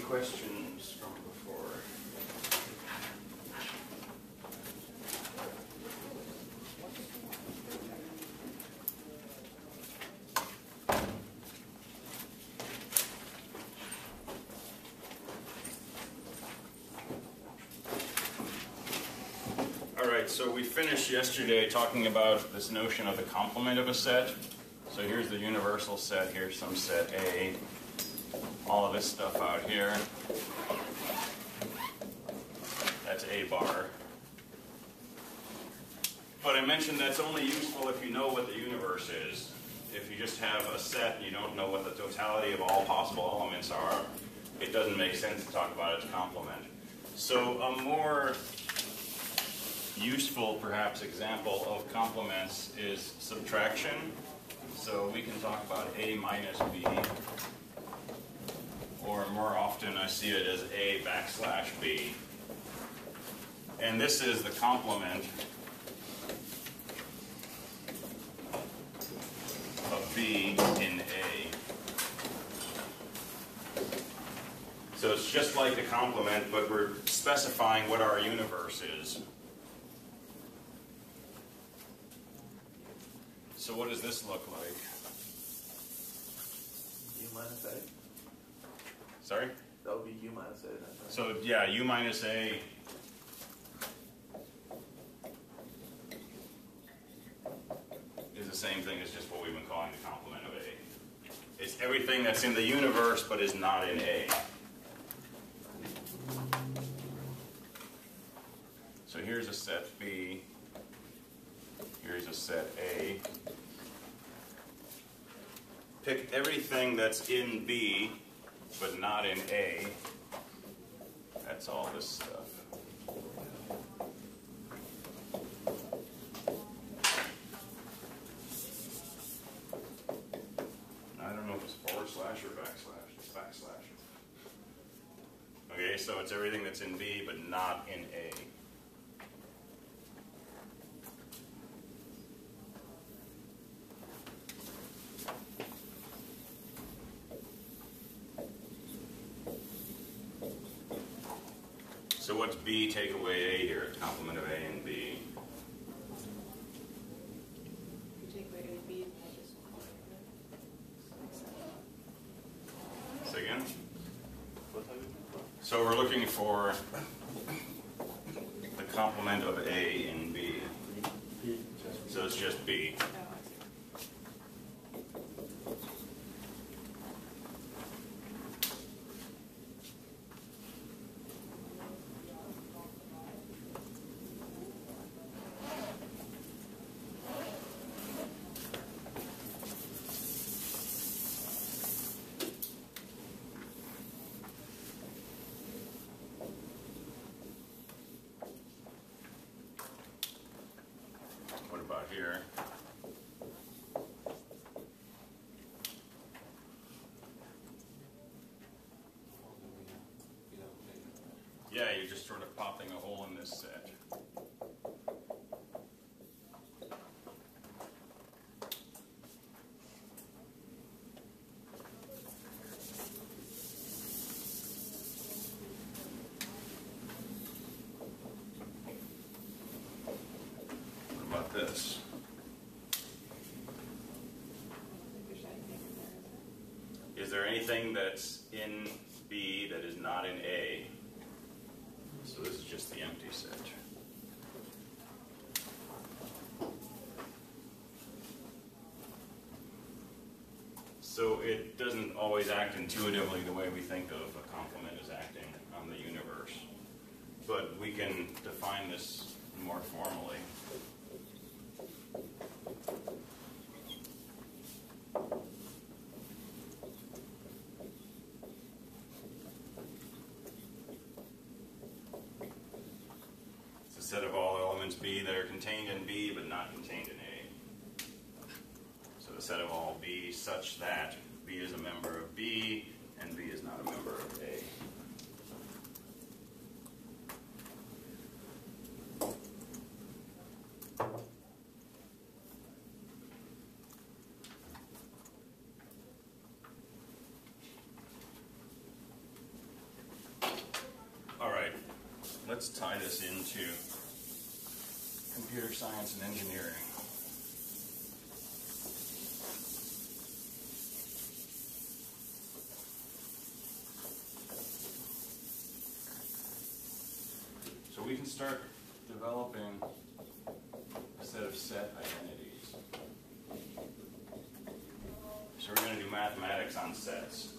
questions from before? Alright, so we finished yesterday talking about this notion of the complement of a set. So here's the universal set, here's some set A, all of this stuff out here. That's A bar. But I mentioned that's only useful if you know what the universe is. If you just have a set and you don't know what the totality of all possible elements are, it doesn't make sense to talk about its complement. So a more useful, perhaps, example of complements is subtraction. So we can talk about A minus B, or more often I see it as A backslash B. And this is the complement of B in A. So it's just like the complement, but we're specifying what our universe is. So what does this look like? U minus A. Sorry? That would be U minus A then, right? So yeah, U minus A is the same thing as just what we've been calling the complement of A. It's everything that's in the universe but is not in A. So here's a set B. Here's a set A. Pick everything that's in B, but not in A. That's all this stuff. I don't know if it's forward slash or backslash. It's backslash. Okay, so it's everything that's in B, but not in A. So what's B take away A here? Complement of A and B. You take away A and B, Say again? So we're looking for the complement of A and B. So it's just B. What about here? Yeah, you're just sort of popping a hole in this set. What about this? Is there anything that's in B that is not in A? So this is just the empty set. So it doesn't always act intuitively the way we think of a complement as acting on the universe. But we can define this more formally. Set of all elements B that are contained in B but not contained in A. So the set of all B such that B is a member of B and B is not a member of A. let's tie this into computer science and engineering. So we can start developing a set of set identities. So we're going to do mathematics on sets.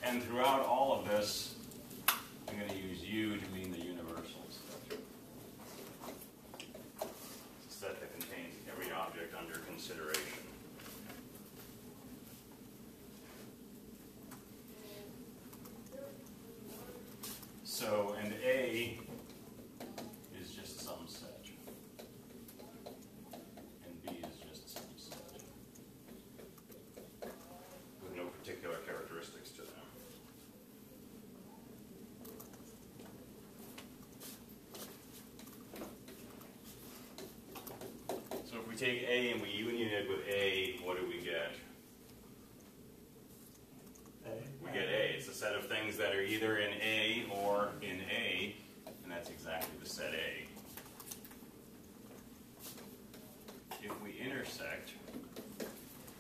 And throughout all of this, I'm going to use U to mean the universal set. It's a set that contains every object under consideration. So, and A is just some set. And B is just some set. With no particular characteristics to them. So if we take A and we union it with A, what do we get? We get A. It's a set of things that are either in A or in A, and that's exactly the set A. If we intersect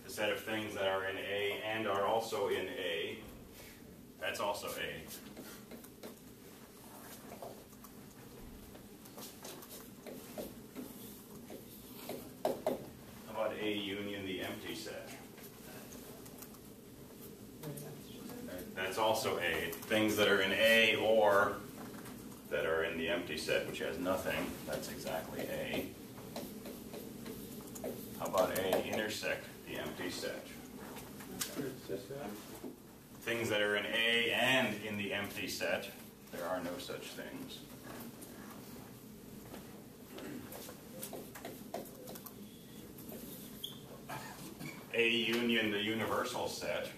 the set of things that are in A and are also in A, that's also A. How about A union the empty set? That's also A. Things that are in A or that are in the empty set, which has nothing, that's exactly A. How about A intersect the empty set? Things that are in A and in the empty set, there are no such things. A union the universal set.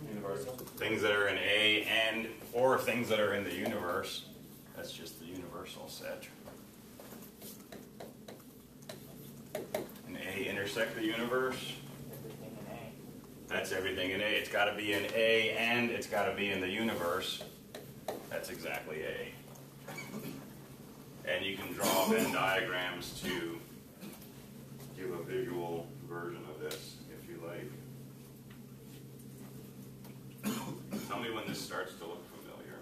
Universal. Things that are in A and or things that are in the universe, that's just the universal set. And A intersect the universe, Everything in A. that's everything in A. It's got to be in A and it's got to be in the universe, that's exactly A. And you can draw Venn diagrams to give a visual version of this if you like. Tell me when this starts to look familiar.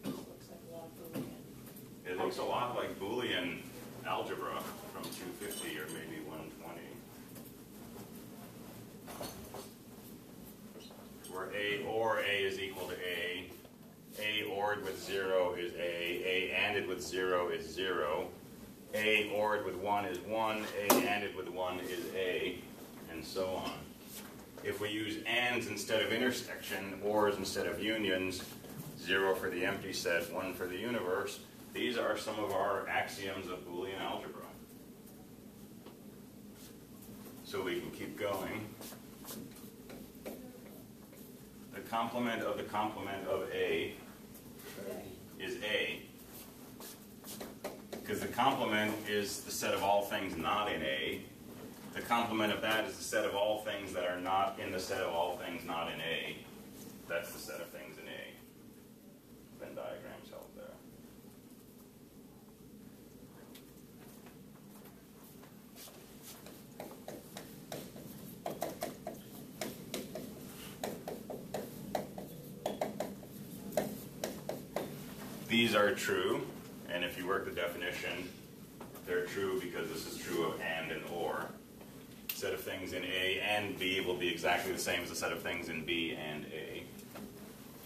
Looks like a lot of Boolean. It looks a lot like Boolean Algebra from 250 or maybe 120. Where A or A is equal to A ORed with 0 is A ANDed with 0 is 0, A ORed with 1 is 1, A ANDed with 1 is A, and so on. If we use ands instead of intersection, ors instead of unions, 0 for the empty set, 1 for the universe, these are some of our axioms of Boolean algebra. So we can keep going. The complement of A is A. Because the complement is the set of all things not in A. The complement of that is the set of all things that are not in the set of all things not in A. That's the set of things in A. Venn diagrams help there. These are true, and if you work the definition, they're true because this is true of and or. Set of things in A and B will be exactly the same as the set of things in B and A.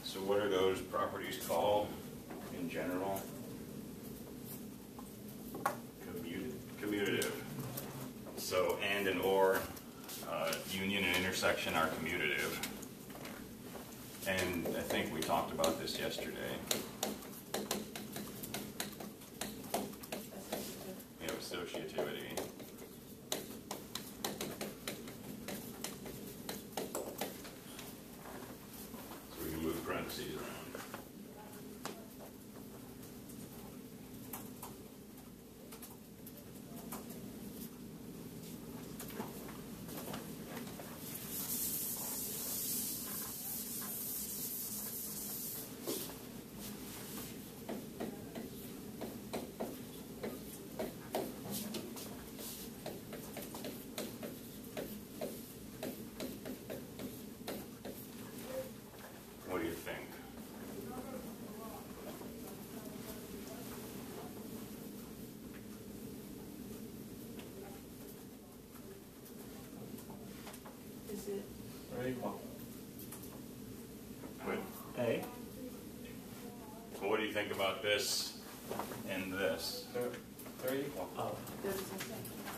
So what are those properties called in general? Commutative. So and or, union and intersection are commutative. And I think we talked about this yesterday. You know, associativity. So we can move parentheses around. it? They're equal. But A. what do you think about this and this? They're equal. Oh. They're the same thing.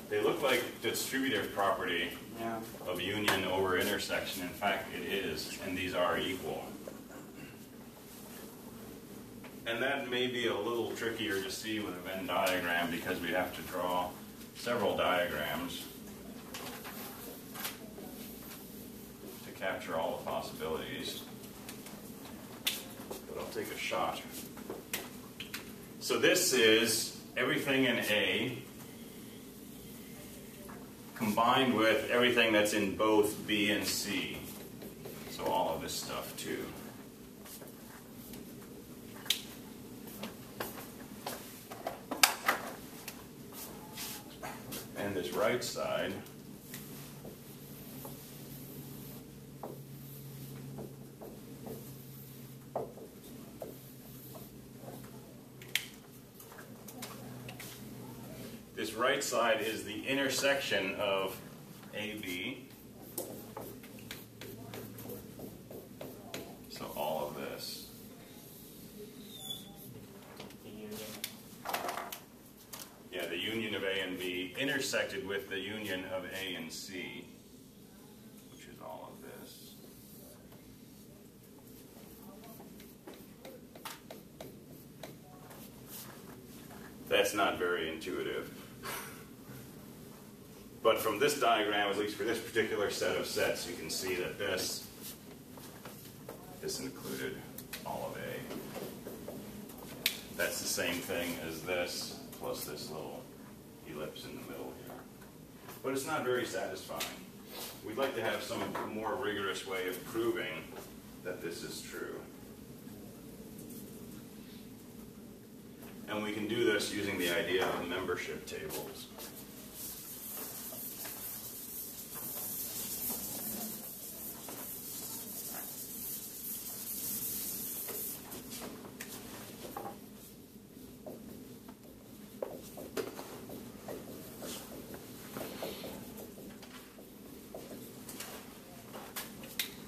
They look like distributive property Yeah. of union over intersection. In fact, it is, and these are equal. And that may be a little trickier to see with a Venn diagram because we have to draw several diagrams to capture all the possibilities. But I'll take a shot. So this is everything in A combined with everything that's in both B and C. So all of this stuff too. And this right side is the intersection of AB. So all of this. The union. Yeah, the union of A and B intersected with the union of A and C, which is all of this. That's not very intuitive. But from this diagram, at least for this particular set of sets, you can see that this included all of A. That's the same thing as this, plus this little ellipse in the middle here. But it's not very satisfying. We'd like to have some more rigorous way of proving that this is true. And we can do this using the idea of membership tables.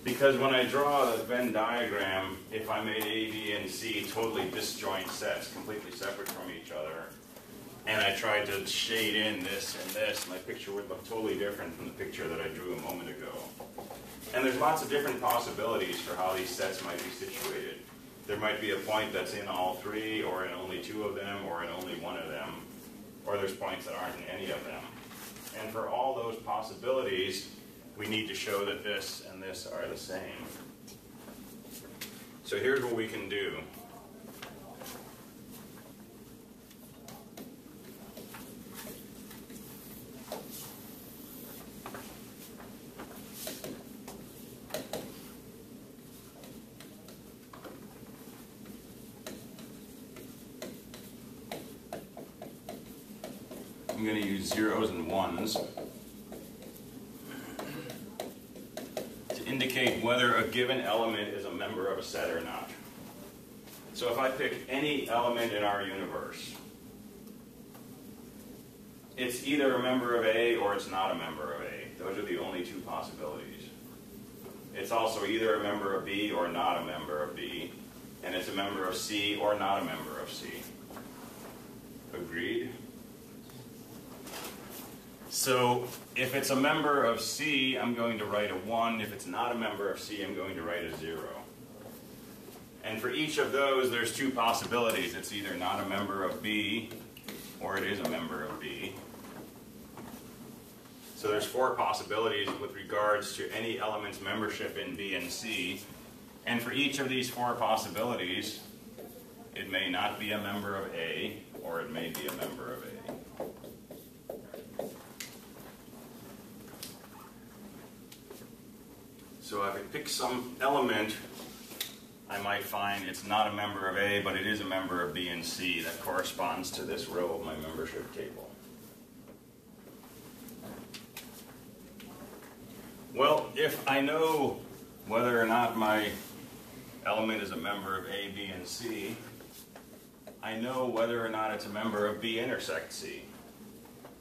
Because when I draw a Venn diagram, if I made A, B, and C totally disjoint sets, completely separate from each other, and I tried to shade in this and this, my picture would look totally different from the picture that I drew a moment ago. And there's lots of different possibilities for how these sets might be situated. There might be a point that's in all three, or in only two of them, or in only one of them, or there's points that aren't in any of them. And for all those possibilities, we need to show that this and this are the same. So here's what we can do. I'm going to use zeros and ones to indicate whether a given element is a member of a set or not. So if I pick any element in our universe, it's either a member of A or it's not a member of A. Those are the only two possibilities. It's also either a member of B or not a member of B, and it's a member of C or not a member of C. Agreed? So if it's a member of C, I'm going to write a 1. If it's not a member of C, I'm going to write a 0. And for each of those, there's two possibilities. It's either not a member of B, or it is a member of B. So there's 4 possibilities with regards to any element's membership in B and C. And for each of these 4 possibilities, it may not be a member of A, or it may be a member of A. So if I pick some element, I might find it's not a member of A, but it is a member of B and C. That corresponds to this row of my membership table. Well, if I know whether or not my element is a member of A, B, and C, I know whether or not it's a member of B intersect C.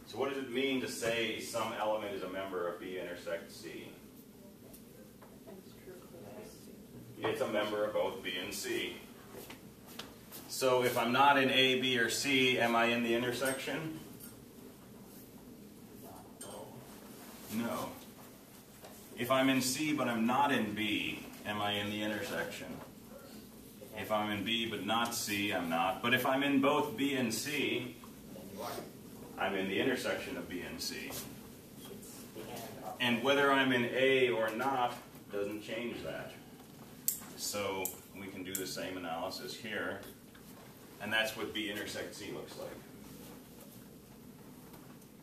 So what does it mean to say some element is a member of B intersect C? it's a member of both B and C. So if I'm not in A, B, or C, am I in the intersection? No. If I'm in C but I'm not in B, am I in the intersection? If I'm in B but not C, I'm not. But if I'm in both B and C, I'm in the intersection of B and C. And whether I'm in A or not doesn't change that. So we can do the same analysis here. And that's what B intersect C looks like.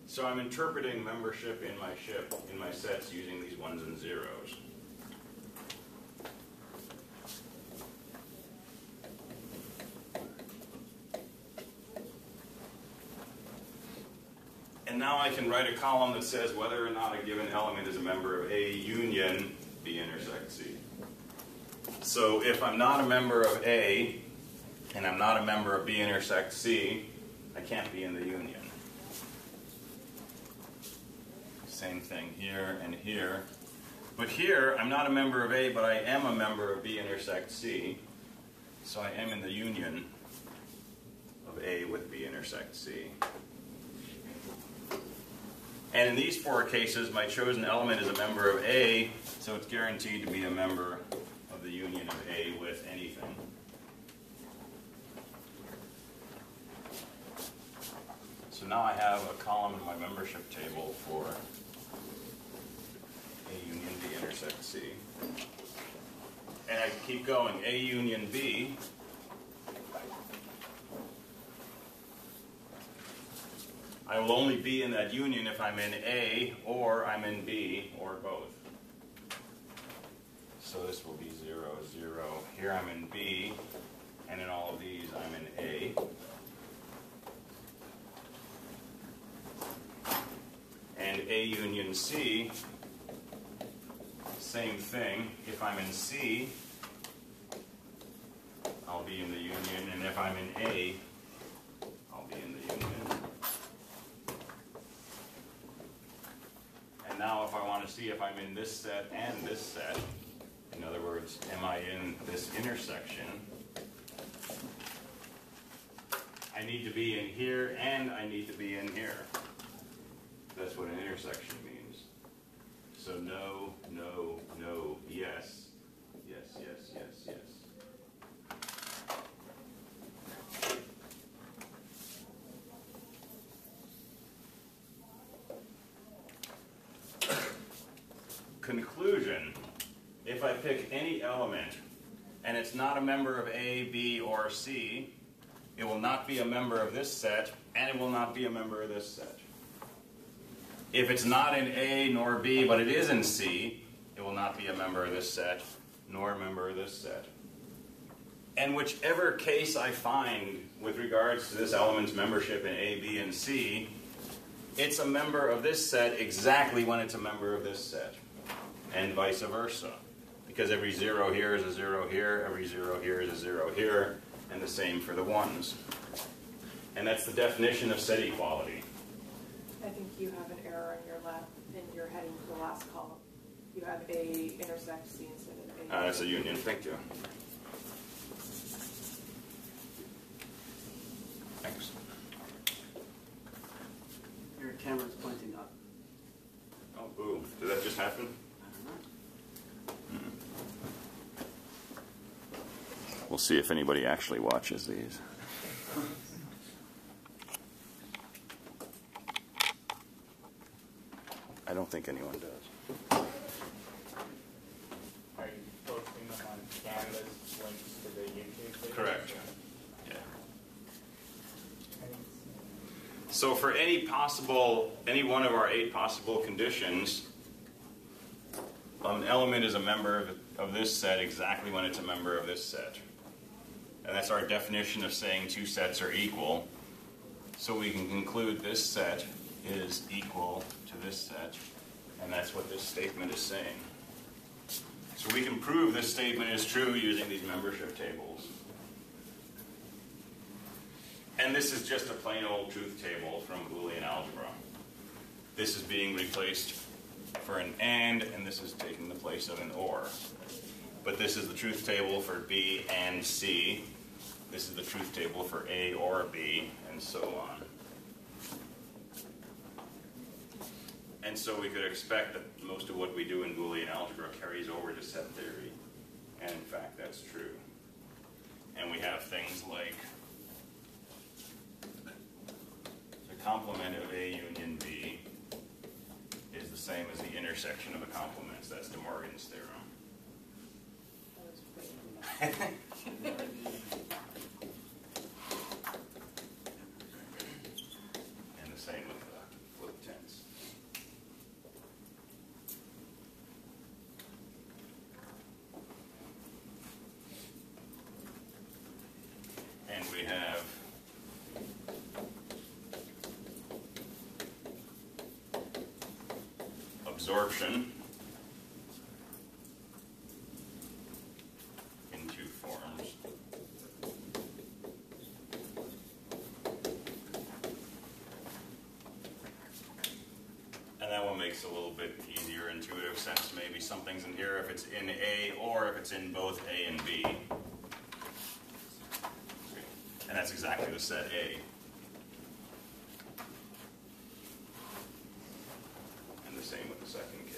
So I'm interpreting membership in my sets using these ones and zeros. And now I can write a column that says whether or not a given element is a member of A union B intersect C. So if I'm not a member of A, and I'm not a member of B intersect C, I can't be in the union. Same thing here and here. But here, I'm not a member of A, but I am a member of B intersect C. So I am in the union of A with B intersect C. And in these four cases, my chosen element is a member of A, so it's guaranteed to be a member of the union of A with anything. So now I have a column in my membership table for A union B intersect C. And I can keep going. A union B I will only be in that union if I'm in A or I'm in B or both. So this will be 0, 0. Here I'm in B, and in all of these I'm in A. And A union C, same thing. If I'm in C, I'll be in the union, and if I'm in A, I'll be in the union. And now if I want to see if I'm in this set and this set, in other words, am I in this intersection, I need to be in here and I need to be in here. That's what an intersection means. So no, no, no, yes, yes, yes, yes, yes. Conclusion, if I pick any element and it's not a member of A, B, or C, it will not be a member of this set and it will not be a member of this set. If it's not in A nor B, but it is in C, it will not be a member of this set, nor a member of this set. And whichever case I find with regards to this element's membership in A, B, and C, it's a member of this set exactly when it's a member of this set, and vice versa. Because every 0 here is a 0 here, every 0 here is a 0 here, and the same for the ones. And that's the definition of set equality. I think you have an error in your heading for the last column. You have A intersect C instead of A. That's a union. Thank you. Thanks. Your camera's pointing up. Oh, boo. Did that just happen? I don't know. We'll see if anybody actually watches these. I don't think anyone does. Are you posting them on Canvas links to the YouTube video? Correct. Yeah. So for any one of our 8 possible conditions, an element is a member of this set exactly when it's a member of this set. And that's our definition of saying 2 sets are equal. So we can conclude this set is equal to this set, and that's what this statement is saying. So we can prove this statement is true using these membership tables. And this is just a plain old truth table from Boolean Algebra. This is being replaced for an and this is taking the place of an or. but this is the truth table for B and C. This is the truth table for A or B, and so on. And so we could expect that most of what we do in Boolean algebra carries over to set theory. And in fact, that's true. And we have things like the complement of A union B is the same as the intersection of the complements. That's De Morgan's theorem. That was pretty And the same with the flip tense. And we have absorption in two forms. And that one makes a little bit easier intuitive sense. Maybe something's in here if it's in A or if it's in both A and B. And that's exactly the set A. And the same with the second case.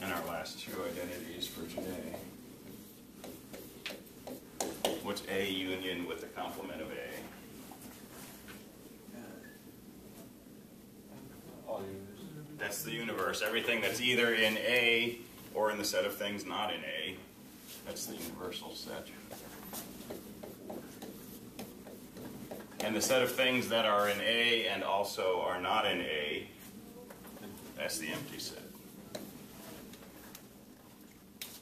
And our last two identities for today. What's A union with the complement of A? All used. That's the universe. Everything that's either in A or in the set of things not in A. That's the universal set. And the set of things that are in A and also are not in A, that's the empty set.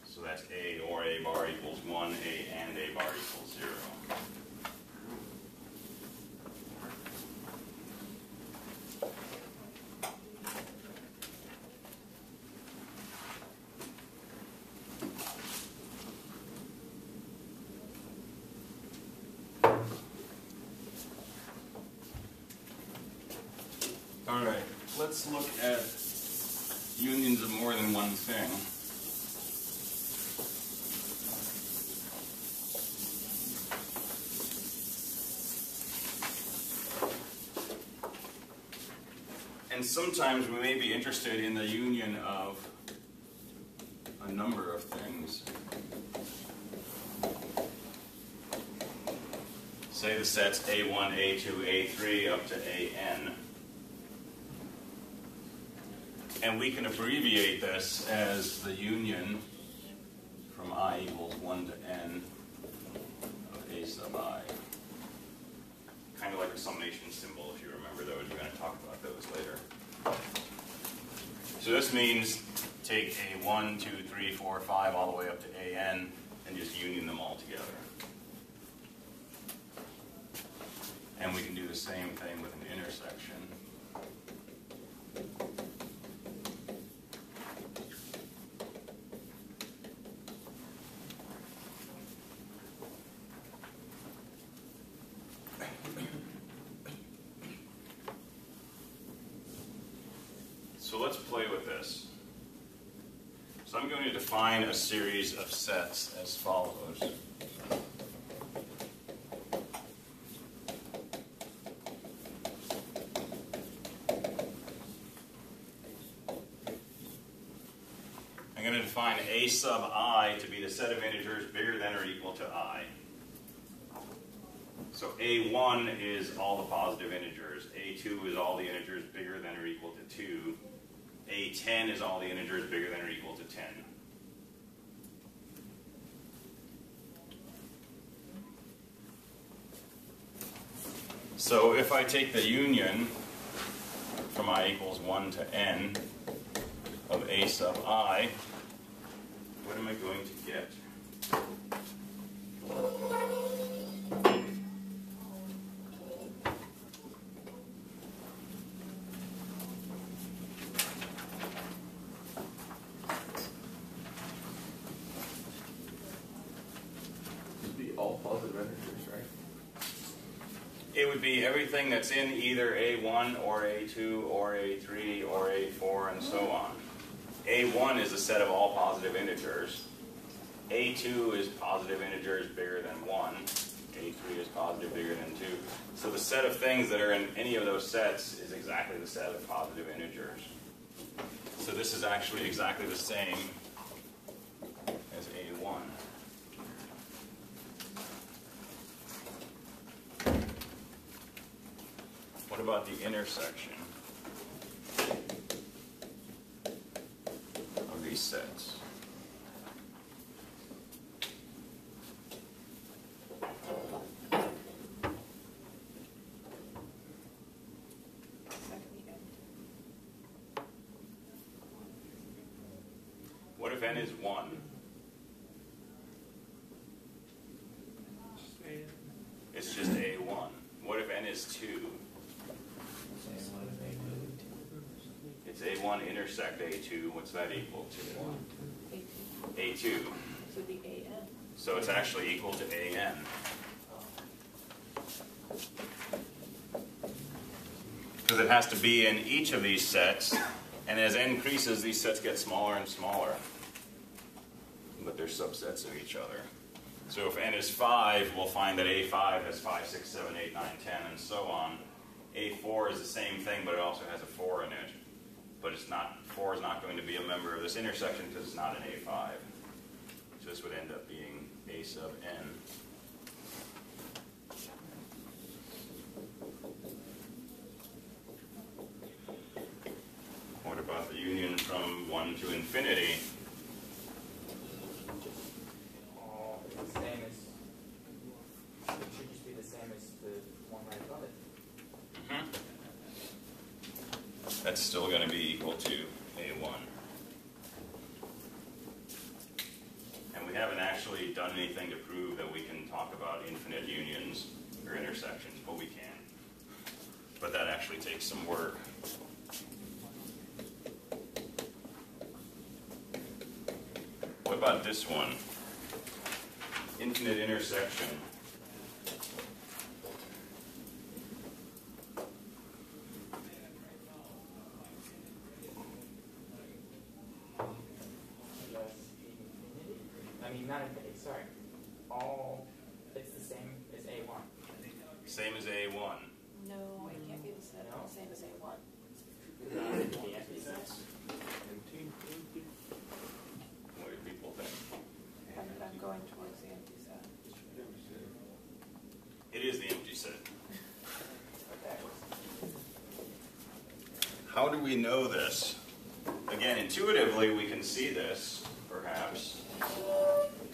So that's A or A bar equals 1, A and A bar equals 0. All right, let's look at unions of more than one thing. And sometimes we may be interested in the union of a number of things. Say the set's A1, A2, A3 up to AN. And we can abbreviate this as the union from I equals 1 to n of A sub I. Kind of like a summation symbol, if you remember those. We're going to talk about those later. So this means take A1, 2, 3, 4, 5, all the way up to AN, and just union them all together. And we can do the same thing with an intersection. So let's play with this. So I'm going to define a series of sets as follows. I'm going to define A sub I to be the set of integers bigger than or equal to I. So A1 is all the positive integers. A2 is all the integers bigger than or equal to 2. A10 is all the integers bigger than or equal to 10. So if I take the union from I equals 1 to n of A sub I, what am I going to get? It would be everything that's in either A1 or A2 or A3 or A4 and so on. A1 is a set of all positive integers. A2 is positive integers bigger than 1. A3 is positive bigger than 2. So the set of things that are in any of those sets is exactly the set of positive integers. So this is actually exactly the same as A1. What about the intersection of these sets? What if n is 1? It's just A1. What if n is 2? It's A1 intersect A2. What's that equal to? A2. A2. So the AN. So it's actually equal to AN. Because it has to be in each of these sets, and as n increases, these sets get smaller and smaller. But they're subsets of each other. So if n is 5, we'll find that A5 has 5, 6, 7, 8, 9, 10, and so on. A4 is the same thing, but it also has a 4 in it. But it's not, 4 is not going to be a member of this intersection because it's not an A5. So this would end up being A sub n. What about the union from 1 to infinity? It's the same as, it should just be the same as the one right above it. Mm-hmm. That's still going to be equal to A1. And we haven't actually done anything to prove that we can talk about infinite unions or intersections, but we can. But that actually takes some work. What about this one? Infinite intersection. I mean, not infinity, sorry. It's the same as A1. Same as A1. No, it can't be the set. No. Same as A1. The empty sets. What do people think? I'm going towards the empty set. It is the empty set. Okay. How do we know this? Again, intuitively, we can see this, perhaps.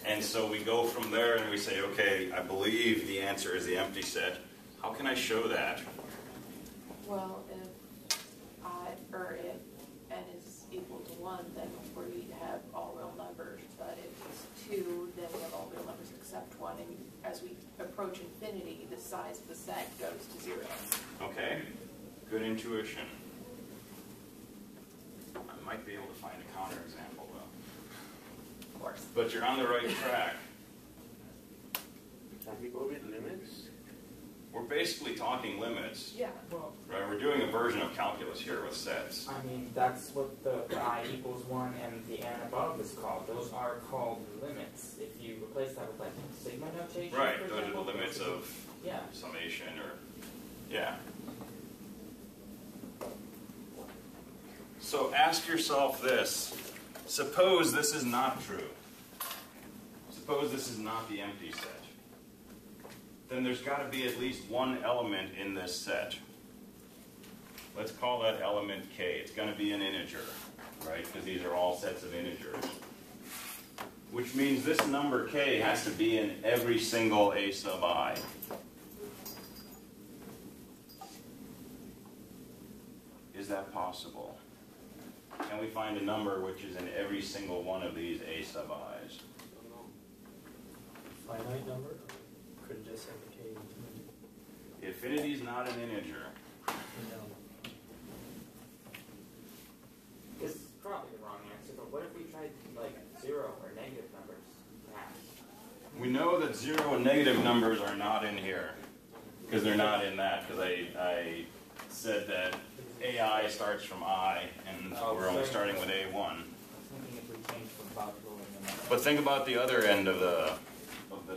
And so we go from there and we say, okay, I believe the answer is the empty set. How can I show that? Well, if n is equal to 1, then we have all real numbers. But if it's 2, then we have all real numbers except 1. And as we approach infinity, the size of the set goes to 0. Okay, good intuition. I might be able to find a counterexample, though. Of course. But you're on the right track. Can we go with limits? We're basically talking limits, Yeah. Well, right? We're doing a version of calculus here with sets. I mean, that's what the I equals 1 and the n above is called. Those are called limits. If you replace that with like sigma notation, Right, for those are example, the limits of yeah. summation or, yeah. So ask yourself this. Suppose this is not true. Suppose this is not the empty set. Then there's got to be at least one element in this set. Let's call that element k. It's going to be an integer, right? Because these are all sets of integers. Which means this number k has to be in every single a sub I. Is that possible? Can we find a number which is in every single one of these a sub i's? Finite number? Could just have a k infinity. Infinity is not an integer. No. This is probably the wrong answer, but what if we tried like 0 or negative numbers, perhaps? We know that 0 and negative numbers are not in here. because they're not in that, because I said that AI starts from I, and we're only starting with A1. I was thinking if we change from Boolean and then. But think about the other end of the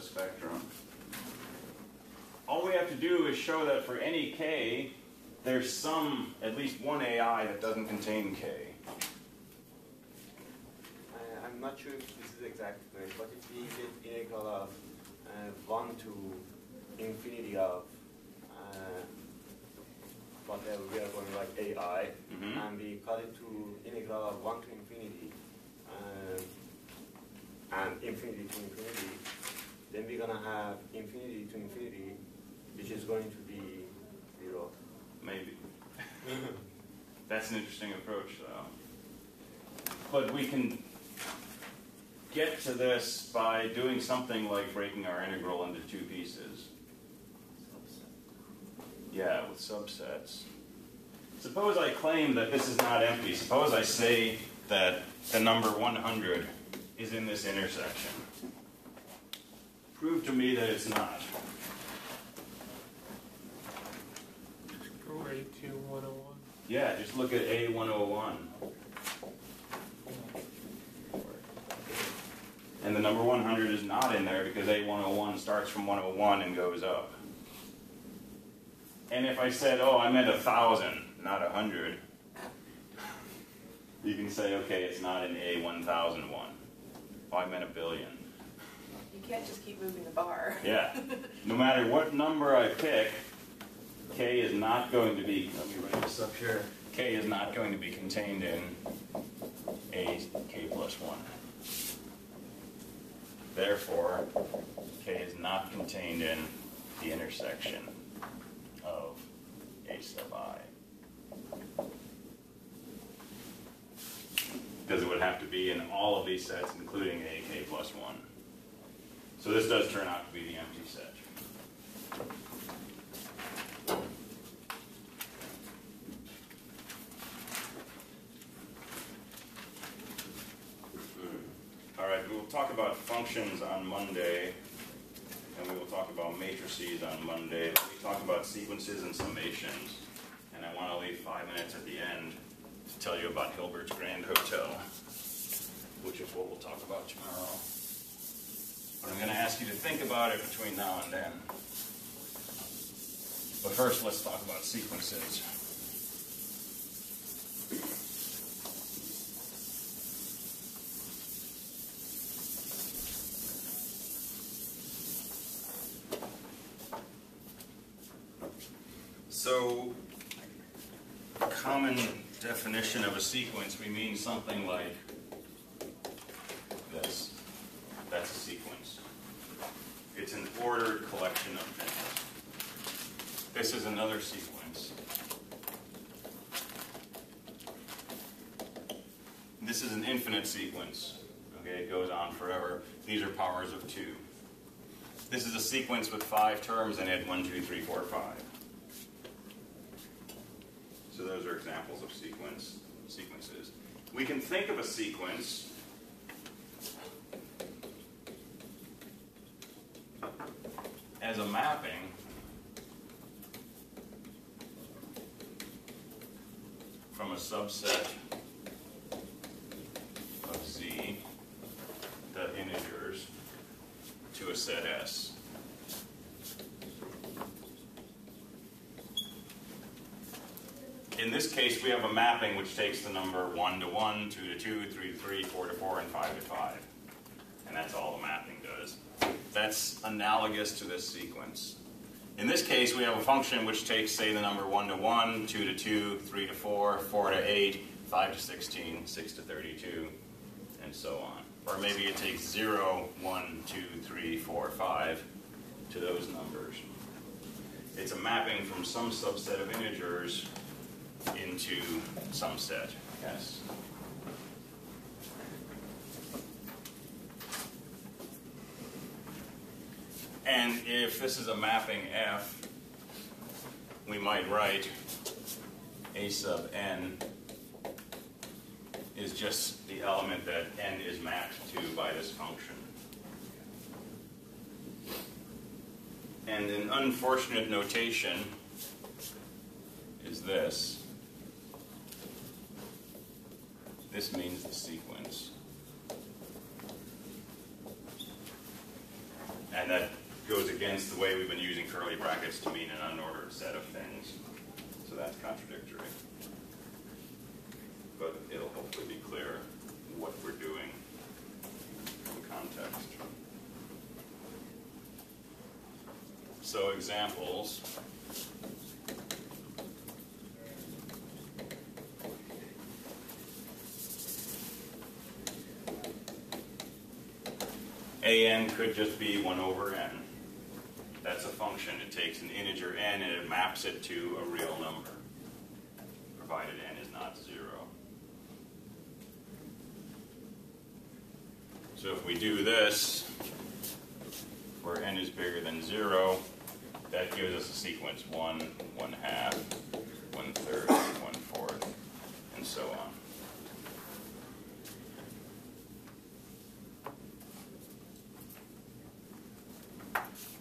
spectrum. All we have to do is show that for any k, there's at least one AI that doesn't contain k. I'm not sure if this is exactly correct, but if we get integral of 1 to infinity of whatever we are going to write AI, and we cut it to integral of 1 to infinity and infinity to infinity, then we're going to have infinity to infinity, which is going to be 0. Maybe. That's an interesting approach, though. But we can get to this by doing something like breaking our integral into two pieces. Yeah, with subsets. Suppose I claim that this is not empty. Suppose I say that the number 100 is in this intersection. Prove to me that it's not. Go right to 101. Yeah, just look at A101. And the number 100 is not in there because A101 starts from 101 and goes up. And if I said, oh, I meant 1,000, not 100, you can say, okay, it's not in A1001. Oh, I meant 1 billion. You can't just keep moving the bar. Yeah. No matter what number I pick, k is not going to be, let me write this up here, k is not going to be contained in a k plus 1. Therefore, k is not contained in the intersection of a sub I. Because it would have to be in all of these sets, including a k plus 1. So this does turn out to be the empty set. All right, we will talk about functions on Monday, and we will talk about matrices on Monday. We talk about sequences and summations, and I want to leave 5 minutes at the end to tell you about Hilbert's Grand Hotel, which is what we'll talk about tomorrow. But I'm going to ask you to think about it between now and then. But first, let's talk about sequences. So, common definition of a sequence, we mean something like this. That's a sequence. It's an ordered collection of things. This is another sequence. This is an infinite sequence. Okay, it goes on forever. These are powers of 2. This is a sequence with 5 terms in it, 1, 2, 3, 4, 5. So those are examples of sequences. We can think of a sequence as a mapping from a subset of Z, the integers, to a set S. In this case, we have a mapping which takes the number 1 to 1, 2 to 2, 3 to 3, 4 to 4, and 5 to 5. And that's all the mapping does. That's analogous to this sequence. In this case, we have a function which takes, say, the number 1 to 1, 2 to 2, 3 to 4, 4 to 8, 5 to 16, 6 to 32, and so on. Or maybe it takes 0, 1, 2, 3, 4, 5 to those numbers. It's a mapping from some subset of integers into some set, yes. And if this is a mapping F, we might write A sub n is just the element that n is mapped to by this function. And an unfortunate notation is this. This means the sequence. And that goes against the way we've been using curly brackets to mean an unordered set of things. So that's contradictory. But it'll hopefully be clear what we're doing in context. So examples. AN could just be 1 over n. That's a function. It takes an integer n and it maps it to a real number, provided n is not 0. So if we do this, where n is bigger than 0, that gives us a sequence 1, 1/2, 1/3, 1/4, and so on.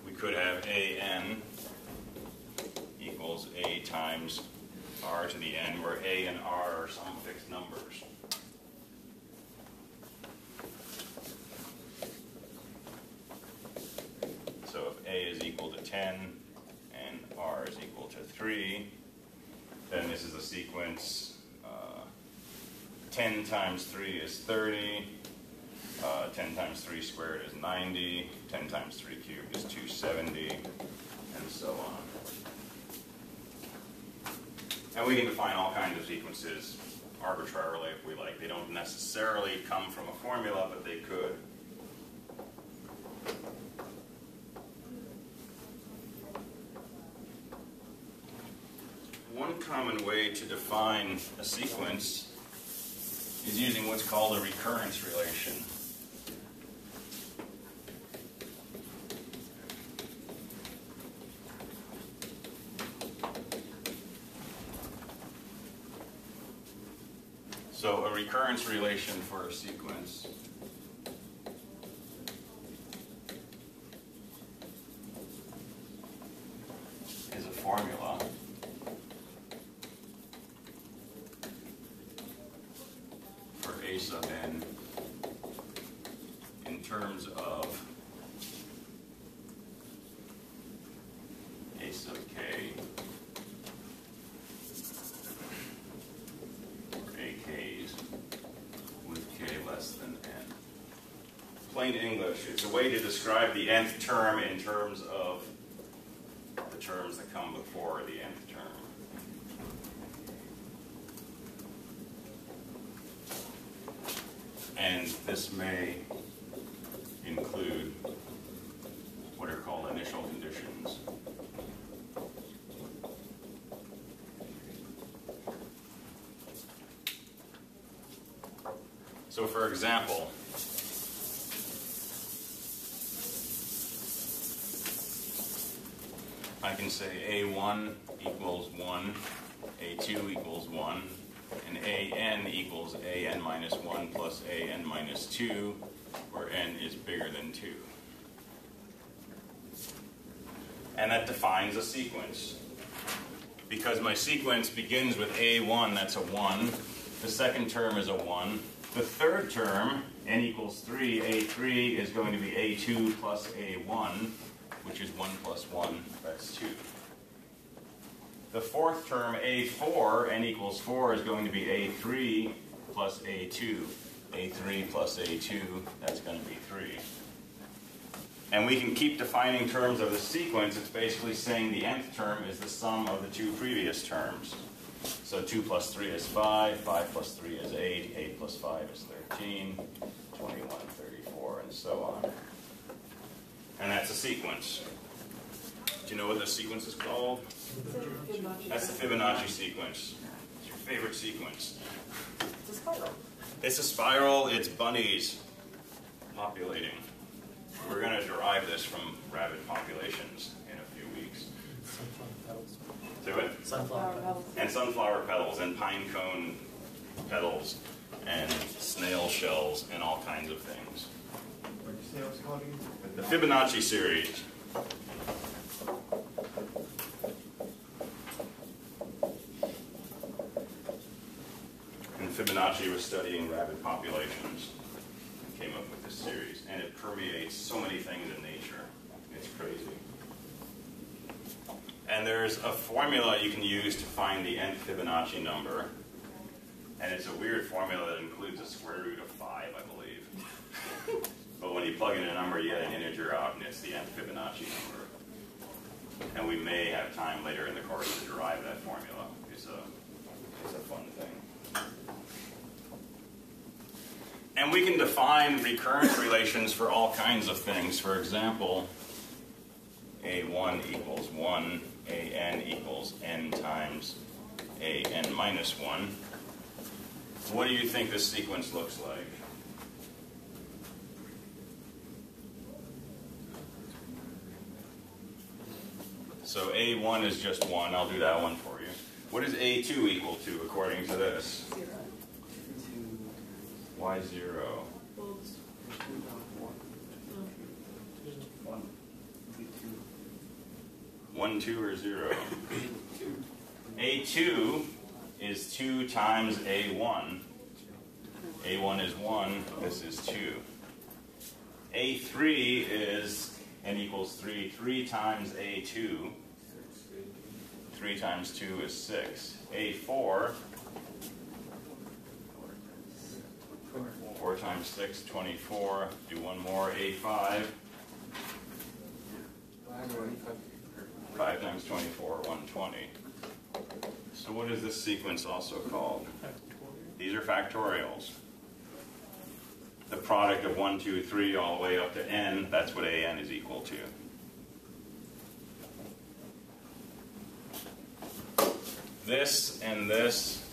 We could have AN equals A times R to the n, where A and R are some fixed numbers. So if A is equal to 10 and R is equal to 3, then this is a sequence 10 times 3 is 30, 10 times 3 squared is 90, 10 times 3 cubed is 270, and so on. And we can define all kinds of sequences arbitrarily if we like. They don't necessarily come from a formula, but they could. One common way to define a sequence is using what's called a recurrence relation. So a recurrence relation for a sequence is a formula for A sub n in terms of A sub k or AKs with k less than n. Plain English, it's a way to describe the nth term in terms of the terms that come before the nth term. And this may include what are called initial conditions. So for example, I can say A1 equals 1, A2 equals 1, and AN equals AN minus 1 plus AN minus 2, where n is bigger than 2. And that defines a sequence. Because my sequence begins with A1, that's a 1. The second term is a 1. The third term, n equals 3, A3 is going to be A2 plus A1, which is 1 plus 1, that's 2. The fourth term, A4, n equals 4, is going to be A3 plus A2. A3 plus A2, that's going to be 3. And we can keep defining terms of the sequence. It's basically saying the nth term is the sum of the two previous terms. So 2 plus 3 is 5, 5 plus 3 is 8, 8 plus 5 is 13, 21, 34, and so on. And that's a sequence. Do you know what this sequence is called? That's the Fibonacci sequence. It's your favorite sequence. It's a spiral. It's a spiral. It's bunnies populating. We're going to derive this from rabbit populations in a few weeks. Sunflower petals. Do it? Sunflower petals. And sunflower petals, and pine cone petals, and snail shells, and all kinds of things. What did you say it was called again? The Fibonacci series. Fibonacci was studying rabbit populations and came up with this series. And it permeates so many things in nature. It's crazy. And there's a formula you can use to find the nth Fibonacci number. And it's a weird formula that includes a square root of 5, I believe. But when you plug in a number, you get an integer out, and it's the nth Fibonacci number. And we may have time later in the course to derive that formula. It's a fun thing. And we can define recurrence relations for all kinds of things. For example, A1 equals 1, AN equals n times AN minus 1. What do you think this sequence looks like? So A1 is just 1. I'll do that one for you. What is A2 equal to according to this? 0. Why 0? Well, it's 1, 2, or 0? A2 is 2 times A1. A1 is 1. This is 2. A3 is n equals 3. 3 times A2. 3 times 2 is 6. A4, 4 times 6, 24. Do one more. A5, 5 times 24, 120. So what is this sequence also called? These are factorials. The product of 1, 2, 3 all the way up to n, that's what an is equal to. This and this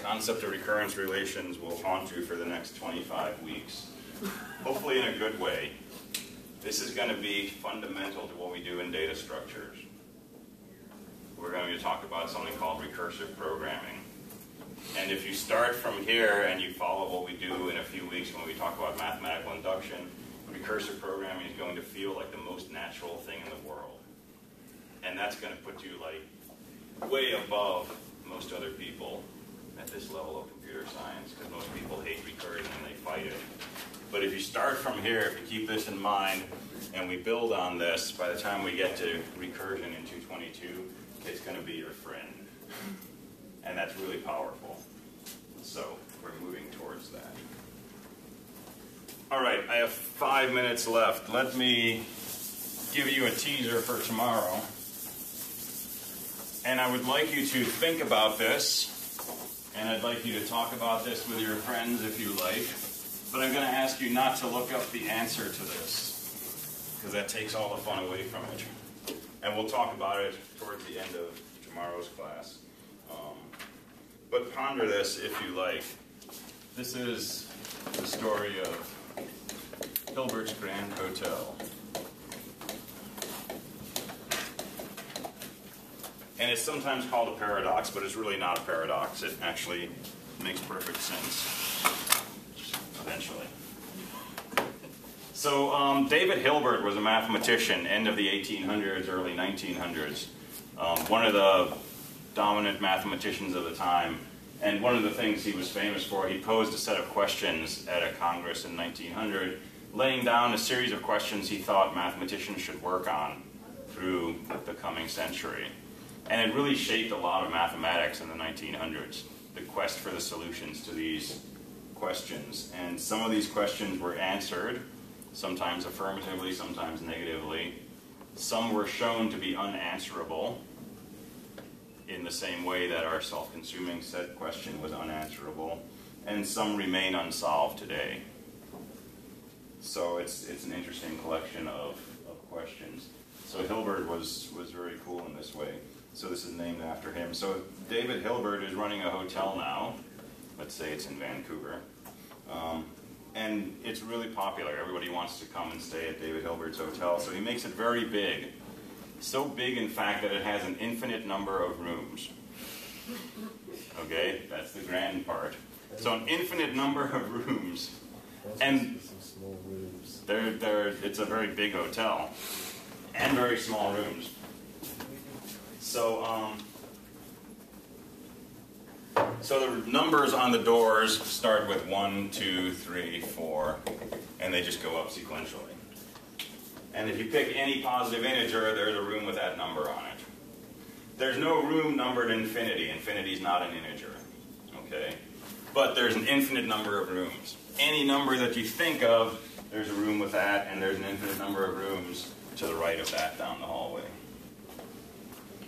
concept of recurrence relations will haunt you for the next 25 weeks. Hopefully in a good way. This is going to be fundamental to what we do in data structures. We're going to talk about something called recursive programming. And if you start from here and you follow what we do in a few weeks when we talk about mathematical induction, recursive programming is going to feel like the most natural thing in the world. And that's going to put you like way above most other people at this level of computer science, because most people hate recursion and they fight it. But if you start from here, if you keep this in mind, and we build on this, by the time we get to recursion in 222, it's going to be your friend. And that's really powerful. So we're moving towards that. All right, I have 5 minutes left. Let me give you a teaser for tomorrow. And I would like you to think about this, and I'd like you to talk about this with your friends if you like. But I'm going to ask you not to look up the answer to this, because that takes all the fun away from it. And we'll talk about it towards the end of tomorrow's class. But ponder this if you like. This is the story of Hilbert's Grand Hotel. And it's sometimes called a paradox, but it's really not a paradox. It actually makes perfect sense eventually. So David Hilbert was a mathematician, end of the 1800s, early 1900s. One of the dominant mathematicians of the time. And one of the things he was famous for, he posed a set of questions at a congress in 1900, laying down a series of questions he thought mathematicians should work on through the coming century. And it really shaped a lot of mathematics in the 1900s, the quest for the solutions to these questions. And some of these questions were answered, sometimes affirmatively, sometimes negatively. Some were shown to be unanswerable, in the same way that our self-consuming set question was unanswerable, and some remain unsolved today. So it's an interesting collection of questions. So Hilbert was very cool in this way. So this is named after him. So David Hilbert is running a hotel now. Let's say it's in Vancouver. And it's really popular. Everybody wants to come and stay at David Hilbert's hotel. So he makes it very big. So big, in fact, that it has an infinite number of rooms. Okay, that's the grand part. So an infinite number of rooms, and it's a very big hotel, and very small rooms. So So the numbers on the doors start with 1, 2, 3, 4, and they just go up sequentially. And if you pick any positive integer, there's a room with that number on it. There's no room numbered infinity. Infinity is not an integer. Okay? But there's an infinite number of rooms. Any number that you think of, there's a room with that, and there's an infinite number of rooms to the right of that down the hallway.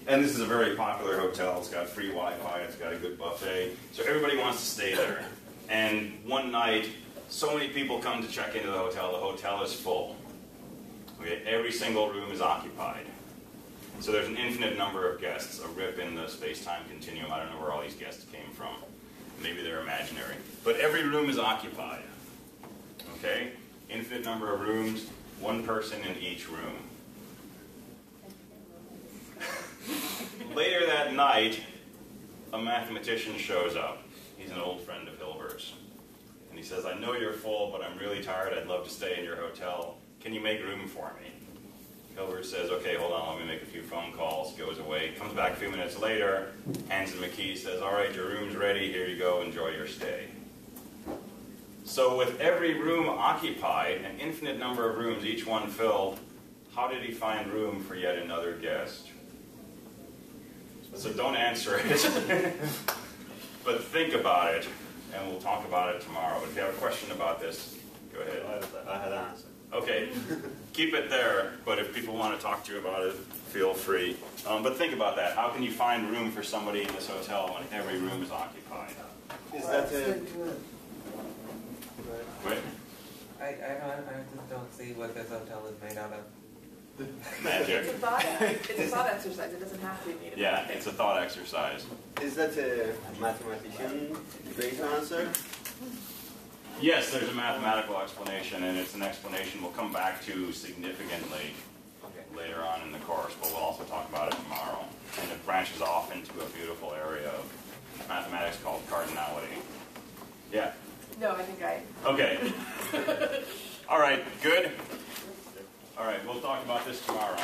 And this is a very popular hotel. It's got free Wi-Fi. It's got a good buffet. So everybody wants to stay there. And one night, so many people come to check into the hotel is full. Okay, every single room is occupied. So there's an infinite number of guests, a rip in the space-time continuum. I don't know where all these guests came from. Maybe they're imaginary. But every room is occupied. Okay? Infinite number of rooms, one person in each room. Later that night, a mathematician shows up. He's an old friend of Hilbert's. And he says, I know you're full, but I'm really tired. I'd love to stay in your hotel. Can you make room for me? Hilbert says, okay, hold on, let me make a few phone calls. Goes away, comes back a few minutes later, hands him a key, says, all right, your room's ready. Here you go. Enjoy your stay. So with every room occupied, an infinite number of rooms, each one filled, how did he find room for yet another guest? So don't answer it, but think about it, and we'll talk about it tomorrow. If you have a question about this, go ahead. I had an answer. Okay, keep it there, but if people want to talk to you about it, feel free. But think about that. How can you find room for somebody in this hotel when every room is occupied? Is that a... Wait, I just don't see what this hotel is made out of. magic. It's a thought exercise. It doesn't have to be made. Yeah, it's a thought exercise. Is that a mathematician-based answer? Yes, there's a mathematical explanation, and it's an explanation we'll come back to significantly later on in the course, but we'll also talk about it tomorrow. And it branches off into a beautiful area of mathematics called cardinality. Yeah? No, I think I... Okay. All right, good? All right, we'll talk about this tomorrow.